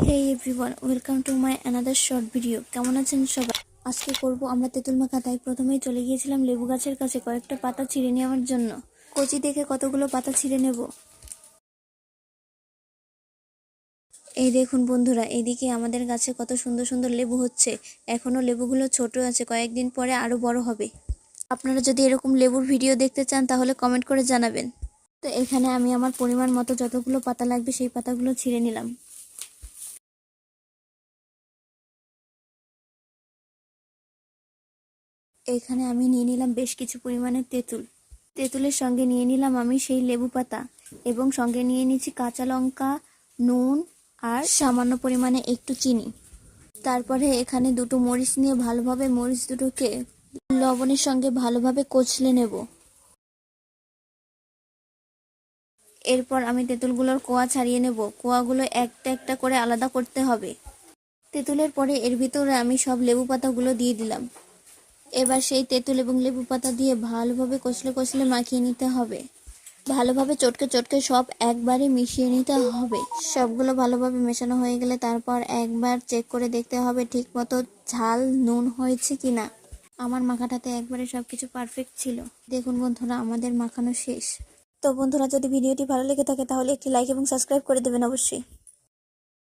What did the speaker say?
Hey everyone, welcome to my another short video. কেমন আছেন সবাই? আজকে করব আমরা তেঁতুল মাখা। তাই প্রথমেই চলে গিয়েছিলাম লেবু গাছের কাছে কয়েকটা পাতা ছিঁড়ে নেওয়ার জন্য। কচি দেখে কতগুলো পাতা ছিঁড়ে নেব। এই দেখুন বন্ধুরা, এইদিকে আমাদের গাছে কত সুন্দর সুন্দর লেবু হচ্ছে। এখনো লেবুগুলো ছোট আছে, কয়েকদিন পরে আরো বড় হবে। আপনারা যদি এরকম লেবুর ভিডিও দেখতে চান তাহলে কমেন্ট করে জানাবেন। তো এখানে আমি আমার পরিমাণ মতো যতগুলো পাতা লাগবে সেই পাতাগুলো ছিঁড়ে নিলাম। এখানে আমি নিয়ে নিলাম বেশ কিছু পরিমাণের তেঁতুল। তেঁতুলের সঙ্গে নিয়ে নিলাম আমি সেই লেবু পাতা এবং সঙ্গে নিয়ে নিচ্ছি কাঁচা লঙ্কা, নুন আর সামান্য পরিমাণে একটু চিনি। তারপরে এখানে দুটো মরিচ নিয়ে ভালোভাবে মরিচ দুটোকে লবণের সঙ্গে ভালোভাবে কচলে নেব। এরপর আমি তেঁতুলগুলোর কোয়া ছাড়িয়ে নেব। কোয়াগুলো একটা একটা করে আলাদা করতে হবে। তেঁতুলের পরে এর ভিতরে আমি সব লেবু পাতাগুলো দিয়ে দিলাম। এবার সেই তেঁতুল এবং লেবু পাতা দিয়ে ভালোভাবে কষলে কষলে মাখিয়ে নিতে হবে। ভালোভাবে চটকে চটকে সব একবারে মিশিয়ে নিতে হবে। সবগুলো ভালোভাবে মেশানো হয়ে গেলে তারপর একবার চেক করে দেখতে হবে ঠিক মতো ঝাল নুন হয়েছে কিনা। আমার মাখাটাতে একবারে সবকিছু পারফেক্ট ছিল। দেখুন বন্ধুরা, আমাদের মাখানো শেষ। তো বন্ধুরা, যদি ভিডিওটি ভালো লেগে থাকে তাহলে একটি লাইক এবং সাবস্ক্রাইব করে দেবেন অবশ্যই।